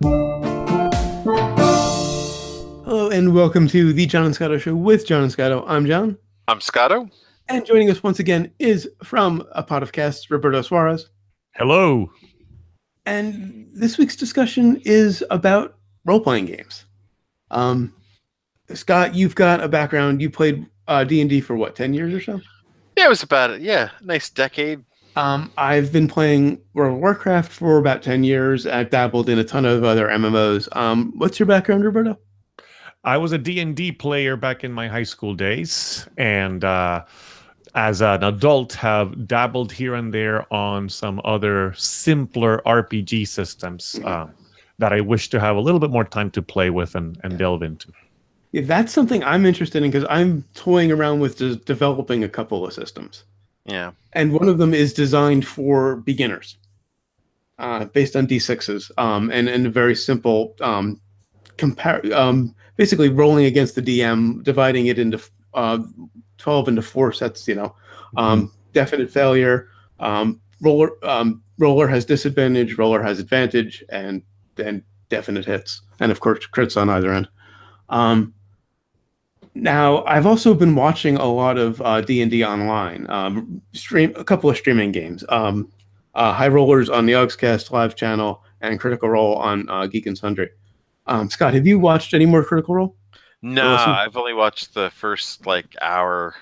Hello and welcome to the John and Scotto Show with John and Scotto. I'm John. I'm Scotto. And joining us once again is from a pot of casts, Roberto Suarez. Hello. And this week's discussion is about role-playing games. Scott, you've got a background. You played D&D for what, 10 years or so? Yeah, it was about it. Yeah, nice decade. I've been playing World of Warcraft for about 10 years. I've dabbled in a ton of other MMOs. What's your background, Roberto? I was a D&D player back in my high school days, and as an adult have dabbled here and there on some other simpler RPG systems that I wish to have a little bit more time to play with and delve into. Yeah, that's something I'm interested in because I'm toying around with developing a couple of systems. Yeah. And one of them is designed for beginners, based on D6s, and a very simple basically rolling against the DM, dividing it into 12 into 4 sets, definite failure, roller has disadvantage, roller has advantage, and then definite hits, and of course crits on either end. Now, I've also been watching a lot of D&D online, a couple of streaming games, High Rollers on the Augscast live channel, and Critical Role on Geek and Sundry. Scott, have you watched any more Critical Role? No, I've only watched the first hour.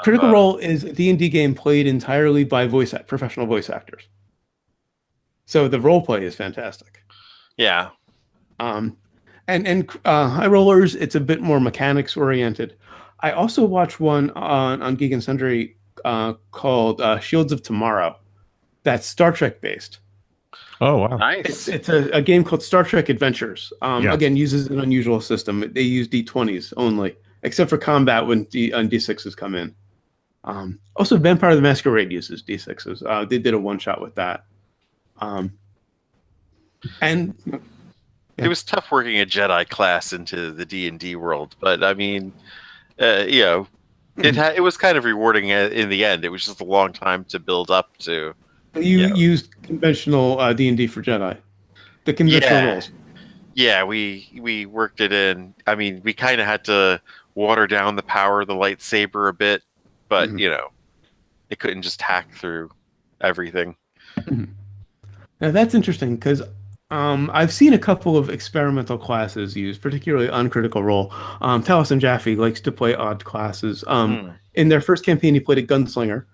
Critical Role is a D&D game played entirely by professional voice actors. So the role play is fantastic. Yeah. And High Rollers, it's a bit more mechanics oriented. I also watched one on Geek and Sundry called Shields of Tomorrow. That's Star Trek based. Oh, wow. Nice. It's a game called Star Trek Adventures. Again, uses an unusual system. They use D20s only, except for combat when D6s come in. Also, Vampire the Masquerade uses D6s. They did a one-shot with that. It was tough working a Jedi class into the D&D world, but I mean, it was kind of rewarding in the end. It was just a long time to build up to. You used conventional D&D for Jedi, the conventional roles. Yeah, we worked it in. I mean, we kind of had to water down the power of the lightsaber a bit, but it couldn't just hack through everything. Now that's interesting because I've seen a couple of experimental classes used, particularly on Critical Role. Taliesin Jaffe likes to play odd classes. In their first campaign, he played a gunslinger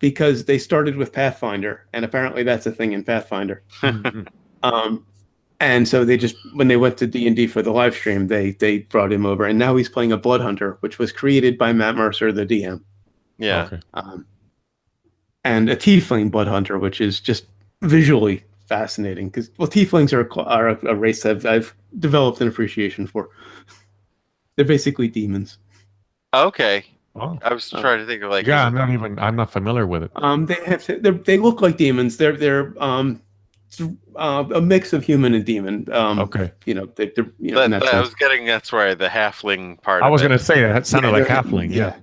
because they started with Pathfinder, and apparently that's a thing in Pathfinder. And so they just, when they went to D&D for the live stream, they brought him over, and now he's playing a Blood Hunter, which was created by Matt Mercer, the DM. Yeah. Okay. And a Tiefling Blood Hunter, which is just visually fascinating because Tieflings are a race I've developed an appreciation for. They're basically demons. Okay. Oh. I was trying to think of I'm not familiar with it. They look like demons. They're a mix of human and demon. Okay. I was getting that's where the halfling part. I was going to say that sounded like halfling. Yeah.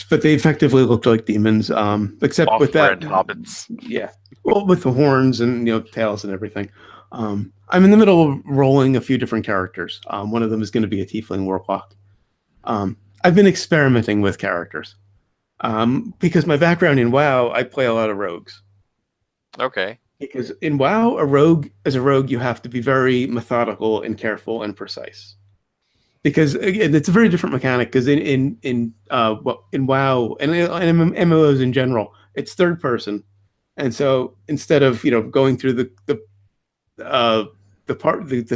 But they effectively looked like demons, except with that hobbits. Yeah. Well, with the horns and tails and everything. I'm in the middle of rolling a few different characters. One of them is going to be a Tiefling Warlock. I've been experimenting with characters because my background in WoW, I play a lot of rogues. Okay. Because in WoW, as a rogue, you have to be very methodical and careful and precise. Because again, it's a very different mechanic. Because in WoW and in MMOs in general, it's third person, and so instead of going through the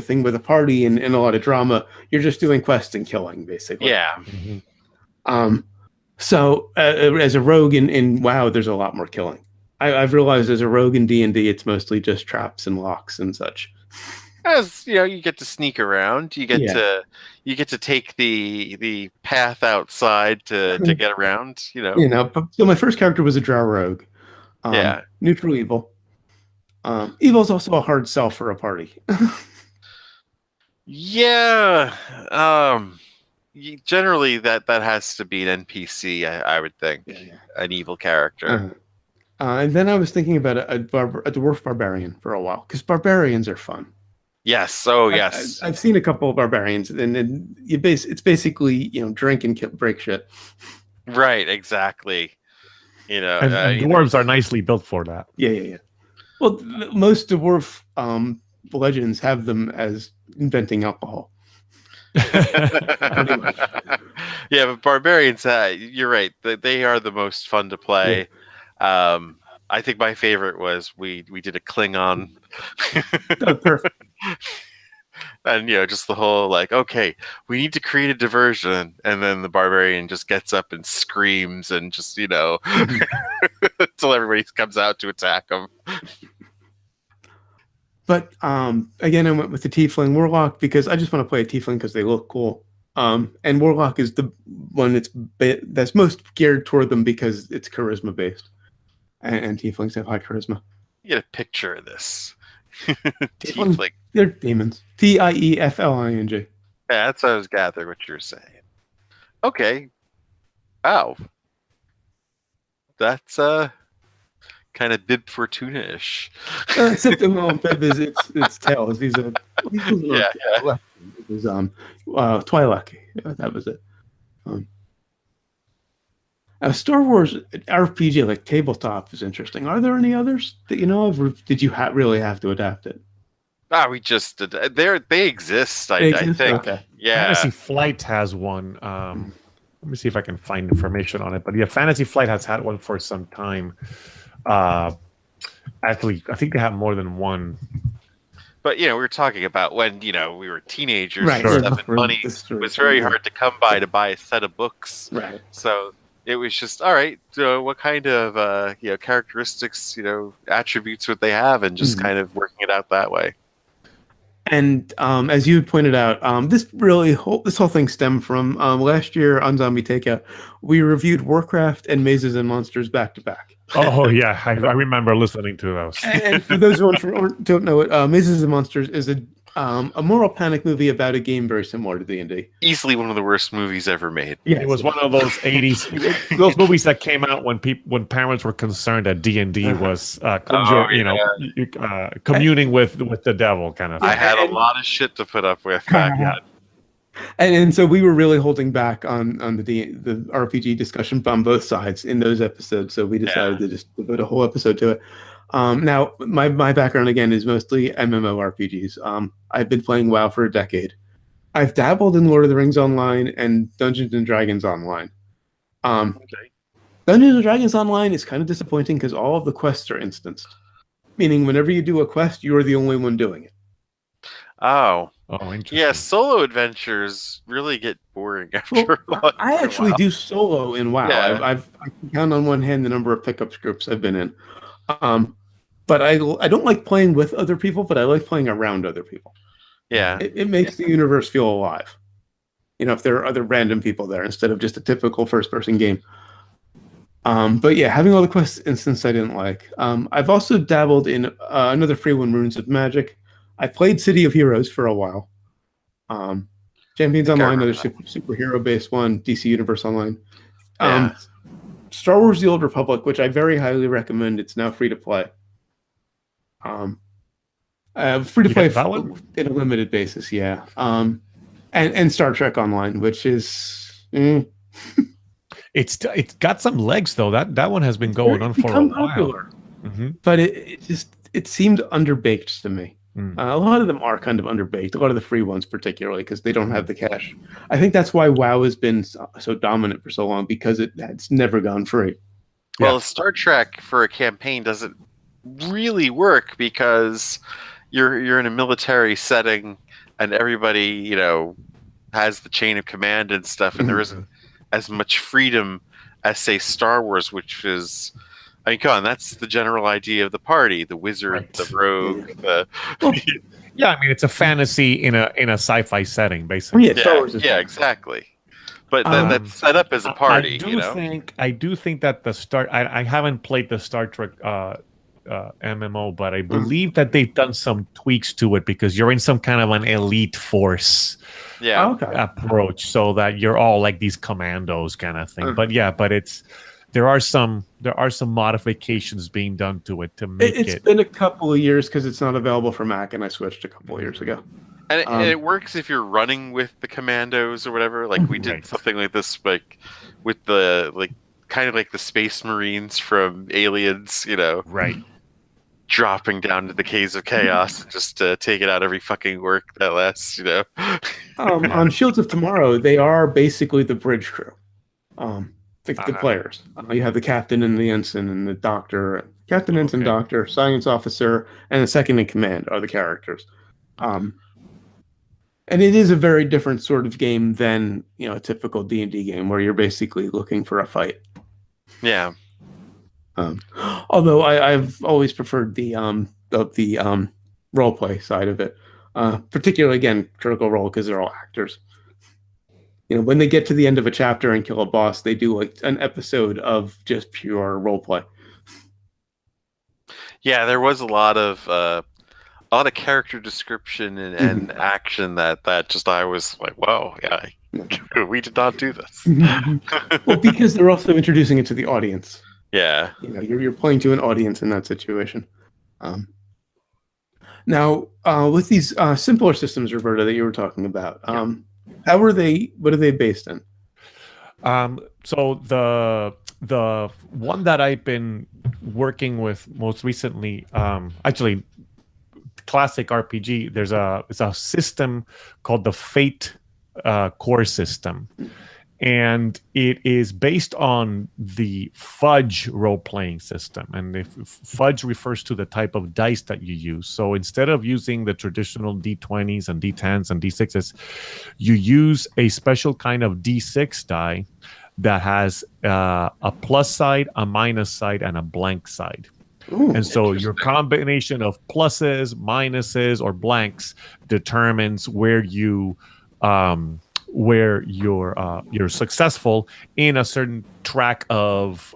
thing with a party and a lot of drama, you're just doing quests and killing basically. Yeah. So as a rogue in WoW, there's a lot more killing. I've realized as a rogue in D&D, it's mostly just traps and locks and such. As you get to sneak around, you get to take the path outside to get around. So my first character was a drow rogue. Neutral evil. Evil is also a hard sell for a party. Yeah. Generally, that has to be an NPC. I would think an evil character. And then I was thinking about a dwarf barbarian for a while because barbarians are fun. Yes. Oh, yes. I've seen a couple of barbarians, and it's basically drink and break shit. Right. Exactly. And dwarves are nicely built for that. Yeah. Well, most dwarf legends have them as inventing alcohol. Yeah, but barbarians, you're right. They are the most fun to play. Yeah. I think my favorite was we did a Klingon. Oh, perfect. And just the whole okay, we need to create a diversion, and then the barbarian just gets up and screams and just until everybody comes out to attack him. But again, I went with the Tiefling Warlock because I just want to play a Tiefling because they look cool. And Warlock is the one that's most geared toward them because it's charisma based, and Tieflings have high charisma. You get a picture of this. Tiefling. They're demons. Tiefling. Yeah, that's what I was gathering what you were saying. Okay. Wow. That's kind of Bib Fortuna-ish. Except Bib is it's tails. He's a yeah. It was Twi'lek. That was it. Star Wars RPG like tabletop is interesting. Are there any others that you know of, or did you really have to adapt it? We just they exist. I think. Okay. Yeah. Fantasy Flight has one. Let me see if I can find information on it. But yeah, Fantasy Flight has had one for some time. Actually, I think they have more than one. But we were talking about when we were teenagers, right? And stuff, and money was very hard to come by to buy a set of books. Right. So it was just all right. What kind of characteristics, attributes would they have, and just kind of working it out that way. And as you pointed out, this whole thing stemmed from last year on Zombie Takeout. We reviewed Warcraft and Mazes and Monsters back to back. Oh yeah, I remember listening to those. And for those who don't know it, Mazes and Monsters is a moral panic movie about a game very similar to D&D. Easily one of the worst movies ever made. Yeah, it was one of those 80s those movies that came out when parents were concerned that D&D was communing with the devil kind of thing. I had a lot of shit to put up with back then. And so we were really holding back on the RPG discussion on both sides in those episodes. So we decided to just devote a whole episode to it. Now, my background, again, is mostly MMORPGs. I've been playing WoW for a decade. I've dabbled in Lord of the Rings Online and Dungeons & Dragons Online. Dungeons & Dragons Online is kind of disappointing because all of the quests are instanced. Meaning whenever you do a quest, you're the only one doing it. Oh, interesting. Yeah, solo adventures really get boring after a while. I actually do solo in WoW. Yeah. I can count on one hand the number of pickups groups I've been in. But I don't like playing with other people, but I like playing around other people. Yeah. It makes the universe feel alive. If there are other random people there instead of just a typical first-person game. But yeah, having all the quests instance I didn't like. I've also dabbled in another free one, Runes of Magic. I played City of Heroes for a while. Champions Online, another superhero-based one, DC Universe Online. Star Wars The Old Republic, which I very highly recommend. It's now free to play. Free to play in a limited basis, yeah. And Star Trek Online, which is... It's got some legs, though. That one has been going on for a while. Popular. But it seemed underbaked to me. A lot of them are kind of underbaked. A lot of the free ones, particularly, because they don't have the cash. I think that's why WoW has been so dominant for so long, because it's never gone free. Well, Star Trek for a campaign doesn't really work because you're in a military setting and everybody has the chain of command and stuff, and there isn't as much freedom as, say, Star Wars, which is... I mean, come on, that's the general idea of the party: the wizard, the rogue, Yeah, I mean, it's a fantasy in a sci-fi setting, basically. Yeah, exactmo. But that's set up as a party. I do think that I haven't played the Star Trek MMO, but I believe that they've done some tweaks to it because you're in some kind of an elite force approach, so that you're all like these commandos kind of thing. But there are some modifications being done to it to make It's been a couple of years because it's not available for Mac, and I switched a couple of years ago. And it works if you're running with the commandos or whatever. Like we did something like this, like with the kind of like the Space Marines from Aliens, right, dropping down to the caves of chaos just to take it out every fucking work that lasts. On Shields of Tomorrow, they are basically the bridge crew. The players. You have the captain and the ensign and the doctor. Captain, ensign, doctor, science officer, and the second in command are the characters. And it is a very different sort of game than a typical D&D game where you're basically looking for a fight. Yeah. Although I've always preferred the role play side of it, particularly again Critical Role because they're all actors. When they get to the end of a chapter and kill a boss, they do like an episode of just pure role play. Yeah, there was a lot of character description and action that just I was like, whoa, yeah, we did not do this. Well, because they're also introducing it to the audience. Yeah, you're playing to an audience in that situation. Now, with these simpler systems, Roberta, that you were talking about, how are they? What are they based in? So the one that I've been working with most recently, actually, classic RPG. There's a system called the Fate core system, and it is based on the Fudge role-playing system. And if Fudge refers to the type of dice that you use. So instead of using the traditional D20s and D10s and D6s, you use a special kind of D6 die that has a plus side, a minus side, and a blank side. Ooh, and so your combination of pluses, minuses, or blanks determines where you're successful in a certain track of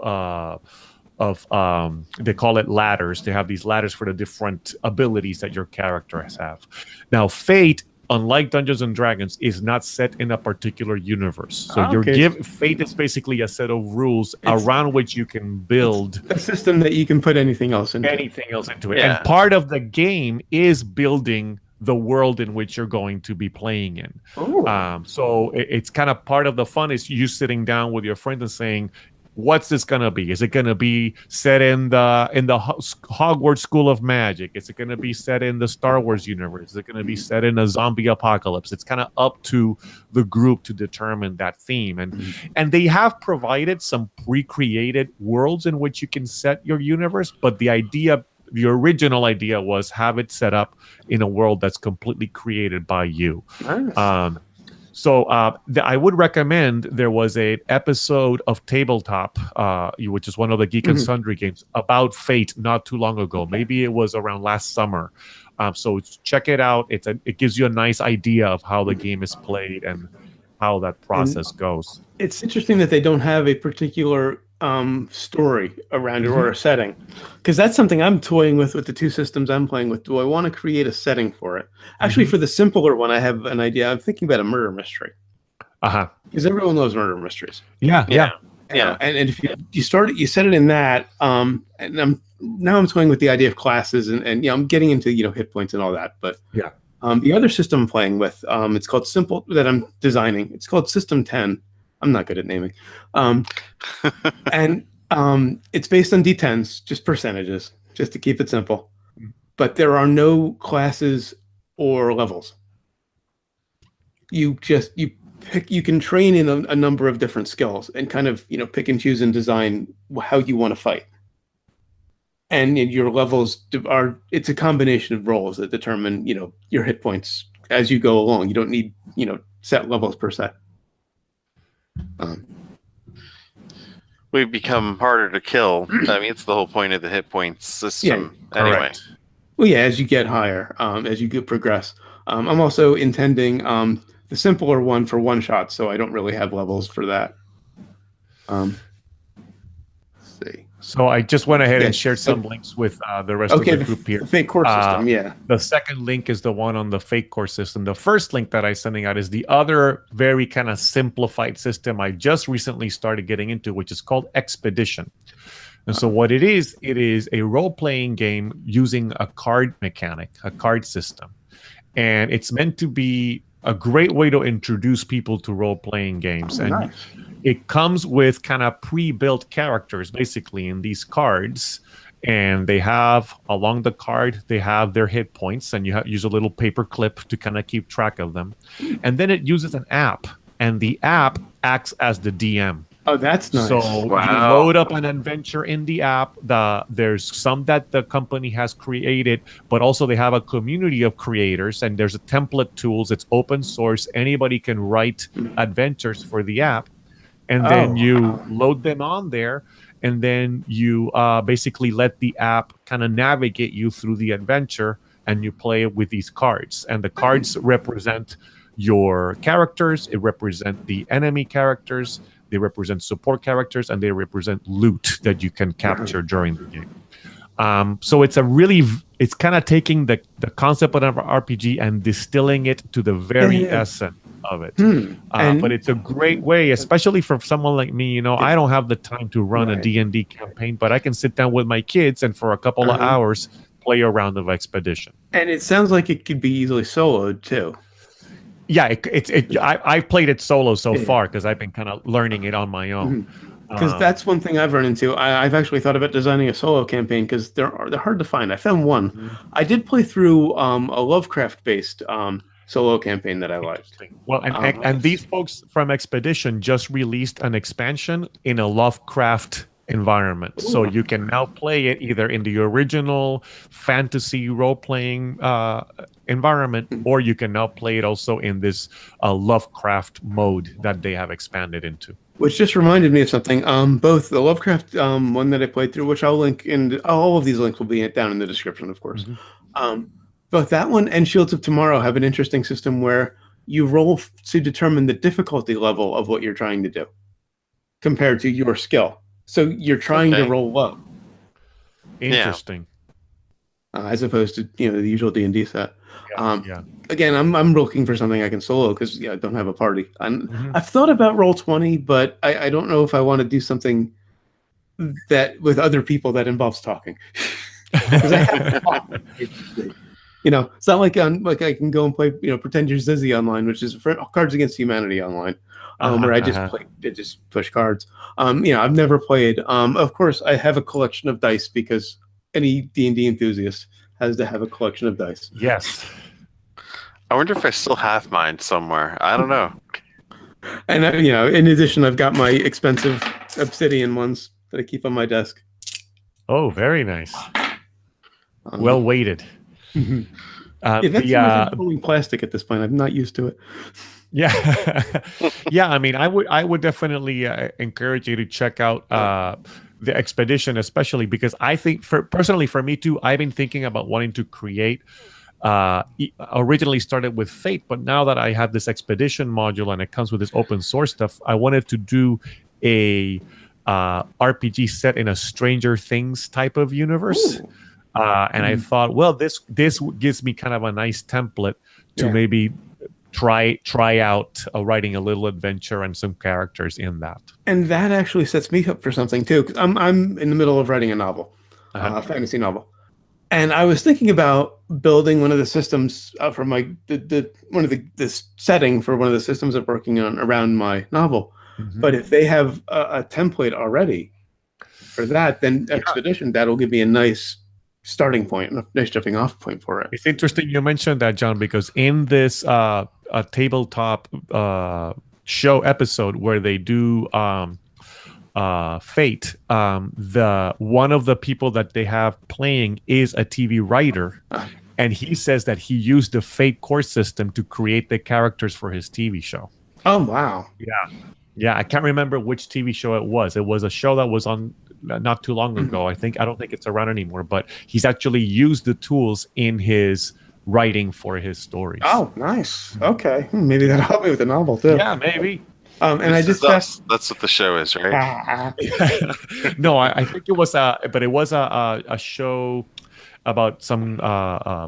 they call it ladders. They have these ladders for the different abilities that your characters have. Now, Fate, unlike Dungeons and Dragons, is not set in a particular universe. So Fate is basically a set of rules around which you can build a system that you can put anything else into. And part of the game is building the world in which you're going to be playing in. So it's kind of part of the fun is you sitting down with your friends and saying, what's this gonna be? Is it gonna be set in the Hogwarts School of Magic? Is it gonna be set in the Star Wars universe? Is it gonna be set in a zombie apocalypse? It's kind of up to the group to determine that theme. And they have provided some pre-created worlds in which you can set your universe, but the original idea was have it set up in a world that's completely created by you. Nice. So I would recommend there was an episode of Tabletop, which is one of the Geek and Sundry games, about Fate not too long ago. Maybe it was around last summer. So check it out. It gives you a nice idea of how the game is played and how that process goes. It's interesting that they don't have a particular story around it or a setting, because that's something I'm toying with the two systems I'm playing with. Do I want to create a setting for it? Actually, for the simpler one, I have an idea. I'm thinking about a murder mystery. Because everyone loves murder mysteries. Yeah. And if you start it, you set it in that. And I'm toying with the idea of classes, and I'm getting into hit points and all that. But the other system I'm playing with, it's called Simple that I'm designing. It's called System 10. I'm not good at naming. And it's based on D10s, just percentages, just to keep it simple. But there are no classes or levels. You can train in a number of different skills and kind of, pick and choose and design how you want to fight. And your levels it's a combination of roles that determine, your hit points as you go along. You don't need, set levels per se. We become harder to kill. I mean, it's the whole point of the hit points system. Yeah, anyway. Well, yeah, as you get higher, as you progress. I'm also intending the simpler one for one shot, so I don't really have levels for that. Let's see. So I just went ahead and shared some links with the rest of the group here. The fake core system, yeah. The second link is the one on the fake core system. The first link that I'm sending out is the other very kind of simplified system I just recently started getting into, which is called Expedition. And so what it is a role-playing game using a card mechanic, a card system. And it's meant to be a great way to introduce people to role-playing games. And it comes with kind of pre-built characters, basically, in these cards. And they have, along the card, they have their hit points. And you use a little paper clip to kind of keep track of them. And then it uses an app. And the app acts as the DM. Oh, that's nice. So you load up an adventure in the app. There's some that the company has created, but also they have a community of creators, and there's a template tools. It's open source. Anybody can write adventures for the app, and then you load them on there, and then you basically let the app kind of navigate you through the adventure, and you play with these cards. And the cards represent your characters. It represents the enemy characters. They represent support characters, and they represent loot that you can capture during the game. So it's kind of taking the concept of an RPG and distilling it to the very essence of it. But it's a great way, especially for someone like me. I don't have the time to run a D&D campaign, but I can sit down with my kids and for a couple of hours play a round of Expedition. And it sounds like it could be easily soloed too. Yeah, I've played it solo so far because I've been kind of learning it on my own. Because that's one thing I've run into. I've actually thought about designing a solo campaign because they're hard to find. I found one. I did play through a Lovecraft-based solo campaign that I liked. Well, and these folks from Expedition just released an expansion in a Lovecraft environment. Ooh. So you can now play it either in the original fantasy role-playing environment, or you can now play it also in this Lovecraft mode that they have expanded into. Which just reminded me of something. Both the Lovecraft one that I played through, which I'll link in, all of these links will be down in the description, of course. Both that one and Shields of Tomorrow have an interesting system where you roll to determine the difficulty level of what you're trying to do compared to your skill. So you're trying to roll low. Interesting. As opposed to the usual D&D set. Again, I'm looking for something I can solo because I don't have a party. I've thought about Roll20, but I don't know if I want to do something that with other people that involves talking. It's not like I can go and play Pretend You're Zizzy online, which is for Cards Against Humanity online. Where I just push cards. I've never played. Of course, I have a collection of dice because any D&D enthusiast has to have a collection of dice. Yes. I wonder if I still have mine somewhere. I don't know. And in addition, I've got my expensive Obsidian ones that I keep on my desk. Oh, very nice. Well weighted. That's pulling plastic at this point. I'm not used to it. Yeah. I mean, I would definitely encourage you to check out the Expedition, especially because I think personally for me too, I've been thinking about wanting to create originally started with Fate, but now that I have this Expedition module and it comes with this open source stuff, I wanted to do a RPG set in a Stranger Things type of universe. And I thought, well, this gives me kind of a nice template to maybe try out writing a little adventure and some characters in that. And that actually sets me up for something too, because I'm in the middle of writing a novel, a fantasy novel, and I was thinking about building one of the systems from the setting for one of the systems I'm working on around my novel. But if they have a template already for that, then Expedition, that'll give me a nice starting point, a nice jumping off point for it. It's interesting you mentioned that, John, because in this a tabletop show episode where they do Fate, the one of the people that they have playing is a TV writer, and he says that he used the Fate core system to create the characters for his TV show. Oh wow. Yeah, I can't remember which TV show it was. It was a show that was on not too long ago. I don't think it's around anymore, but he's actually used the tools in his writing for his stories. Oh, nice. Okay. Maybe that'll help me with the novel too. Yeah, maybe. And I just us. That's what the show is, right? No, I think it was but it was a show about some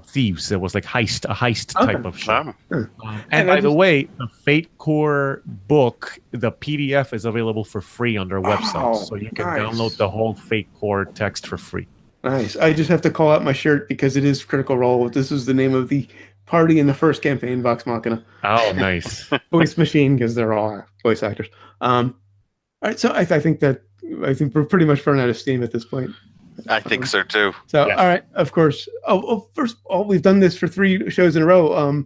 thieves. It was like a heist type of show. And by the way, the Fate Core book, the PDF is available for free on their website, so you can download the whole Fate Core text for free. Nice. I just have to call out my shirt because it is Critical Role. This is the name of the party in the first campaign, Vox Machina. Oh, nice. Voice machine, because they're all voice actors. All right, so I think we're pretty much running out of steam at this point. I think so too. So, yes. All right, of course. First, we've done this for 3 shows in a row.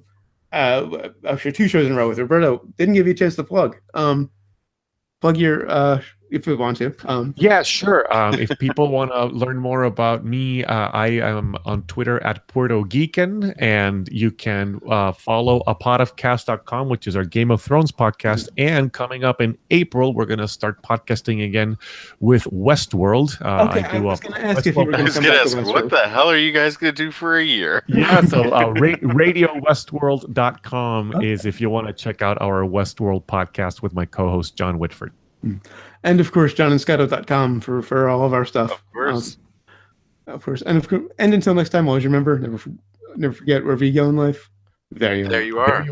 Actually, 2 shows in a row with Roberto. Didn't give you a chance to plug. Plug your if we want to. Yeah, sure. If people want to learn more about me, I am on Twitter at Puerto Geekin, and you can follow apodofcast.com, which is our Game of Thrones podcast. And coming up in April, we're going to start podcasting again with Westworld. I was going to ask if you were going to come back to Westworld. What the hell are you guys going to do for a year? Yeah, so radiowestworld.com is if you want to check out our Westworld podcast with my co-host, John Whitford. And of course, johnandscotto.com for all of our stuff. Of course. And until next time, always remember, never forget, wherever you go in life, there you are. There you are.